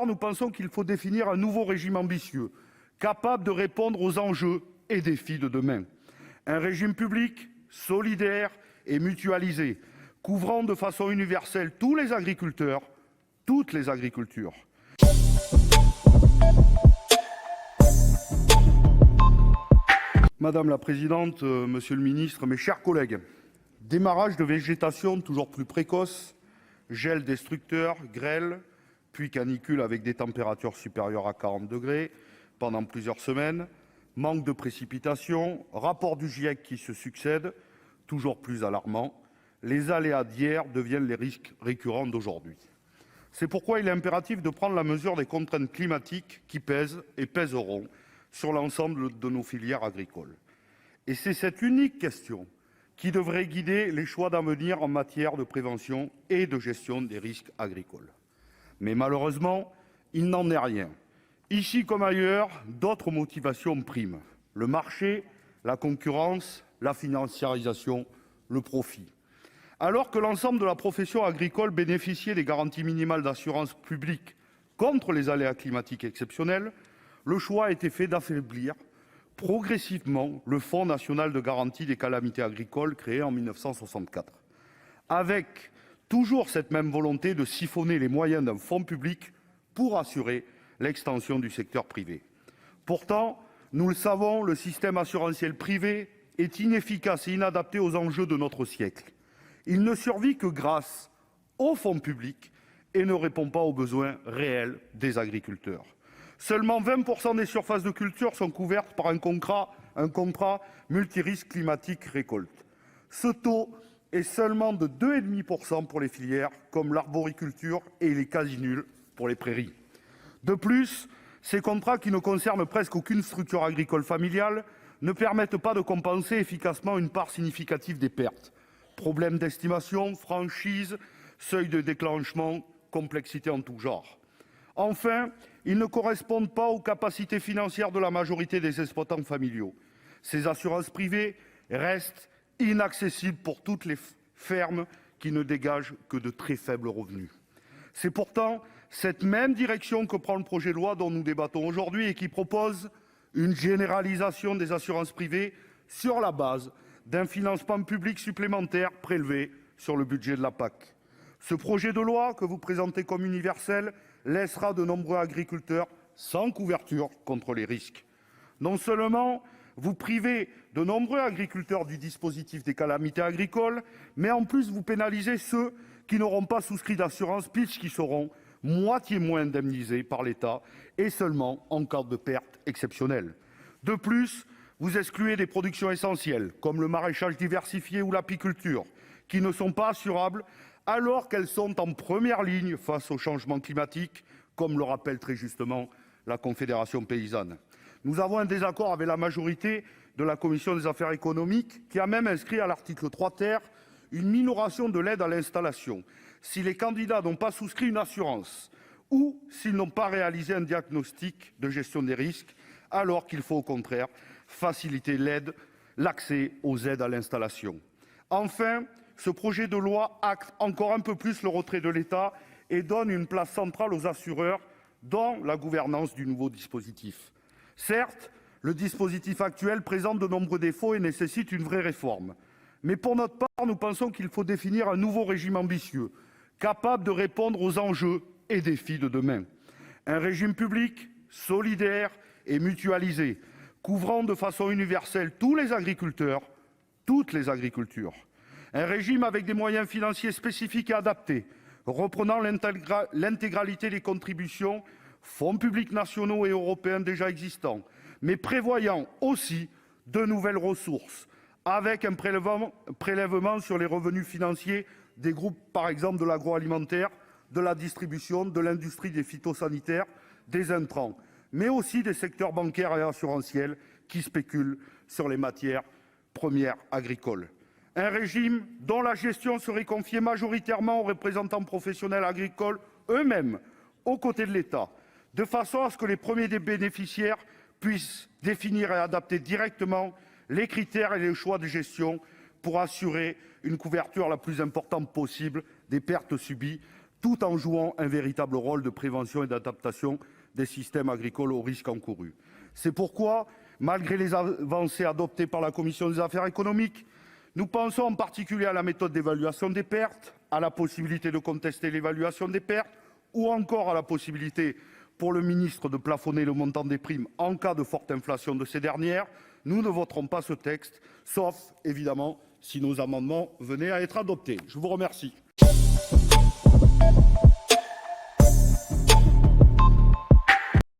part, nous pensons qu'il faut définir un nouveau régime ambitieux, capable de répondre aux enjeux et défis de demain. Un régime public, solidaire et mutualisé, couvrant de façon universelle tous les agriculteurs, toutes les agricultures. Madame la présidente, monsieur le ministre, mes chers collègues, démarrage de végétation toujours plus précoce, gel destructeur, grêle, puis canicule avec des températures supérieures à 40 degrés pendant plusieurs semaines, manque de précipitations, rapport du GIEC qui se succèdent, toujours plus alarmants. Les aléas d'hier deviennent les risques récurrents d'aujourd'hui. C'est pourquoi il est impératif de prendre la mesure des contraintes climatiques qui pèsent et pèseront sur l'ensemble de nos filières agricoles. Et c'est cette unique question qui devrait guider les choix d'avenir en matière de prévention et de gestion des risques agricoles. Mais malheureusement, il n'en est rien. Ici comme ailleurs, d'autres motivations priment. Le marché, la concurrence, la financiarisation, le profit. Alors que l'ensemble de la profession agricole bénéficiait des garanties minimales d'assurance publique contre les aléas climatiques exceptionnels, le choix a été fait d'affaiblir progressivement le Fonds national de garantie des calamités agricoles créé en 1964, avec toujours cette même volonté de siphonner les moyens d'un fonds public pour assurer l'extension du secteur privé. Pourtant, nous le savons, le système assurantiel privé est inefficace et inadapté aux enjeux de notre siècle. Il ne survit que grâce aux fonds publics et ne répond pas aux besoins réels des agriculteurs. Seulement 20% des surfaces de culture sont couvertes par un contrat multirisque climatique récolte. Ce taux est seulement de 2,5% pour les filières comme l'arboriculture et il est quasi nul pour les prairies. De plus, ces contrats qui ne concernent presque aucune structure agricole familiale ne permettent pas de compenser efficacement une part significative des pertes. Problèmes d'estimation, franchise, seuil de déclenchement, complexité en tout genre. Enfin, ils ne correspondent pas aux capacités financières de la majorité des exploitants familiaux. Ces assurances privées restent inaccessibles pour toutes les fermes qui ne dégagent que de très faibles revenus. C'est pourtant cette même direction que prend le projet de loi dont nous débattons aujourd'hui et qui propose une généralisation des assurances privées sur la base d'un financement public supplémentaire prélevé sur le budget de la PAC. Ce projet de loi, que vous présentez comme universel, laissera de nombreux agriculteurs sans couverture contre les risques. Non seulement vous privez de nombreux agriculteurs du dispositif des calamités agricoles, mais en plus vous pénalisez ceux qui n'auront pas souscrit d'assurance puisqu'ils seront moitié moins indemnisés par l'État et seulement en cas de perte exceptionnelle. De plus, vous excluez des productions essentielles comme le maraîchage diversifié ou l'apiculture qui ne sont pas assurables alors qu'elles sont en première ligne face au changement climatique, comme le rappelle très justement la Confédération paysanne. Nous avons un désaccord avec la majorité de la commission des affaires économiques qui a même inscrit à l'article 3 ter une minoration de l'aide à l'installation si les candidats n'ont pas souscrit une assurance ou s'ils n'ont pas réalisé un diagnostic de gestion des risques, alors qu'il faut au contraire faciliter l'accès aux aides à l'installation. Enfin, ce projet de loi acte encore un peu plus le retrait de l'État et donne une place centrale aux assureurs dans la gouvernance du nouveau dispositif. Certes, le dispositif actuel présente de nombreux défauts et nécessite une vraie réforme. Mais pour notre part, nous pensons qu'il faut définir un nouveau régime ambitieux, capable de répondre aux enjeux et défis de demain. Un régime public, solidaire et mutualisé, couvrant de façon universelle tous les agriculteurs, toutes les agricultures. Un régime avec des moyens financiers spécifiques et adaptés, reprenant l'intégralité des contributions, fonds publics nationaux et européens déjà existants, mais prévoyant aussi de nouvelles ressources, avec un prélèvement sur les revenus financiers des groupes, par exemple de l'agroalimentaire, de la distribution, de l'industrie des phytosanitaires, des intrants, mais aussi des secteurs bancaires et assurantiels qui spéculent sur les matières premières agricoles. Un régime dont la gestion serait confiée majoritairement aux représentants professionnels agricoles eux-mêmes, aux côtés de l'État, de façon à ce que les premiers des bénéficiaires puissent définir et adapter directement les critères et les choix de gestion pour assurer une couverture la plus importante possible des pertes subies tout en jouant un véritable rôle de prévention et d'adaptation des systèmes agricoles aux risques encourus. C'est pourquoi, malgré les avancées adoptées par la commission des affaires économiques, nous pensons en particulier à la méthode d'évaluation des pertes, à la possibilité de contester l'évaluation des pertes, ou encore à la possibilité pour le ministre de plafonner le montant des primes en cas de forte inflation de ces dernières. Nous ne voterons pas ce texte, sauf évidemment si nos amendements venaient à être adoptés. Je vous remercie.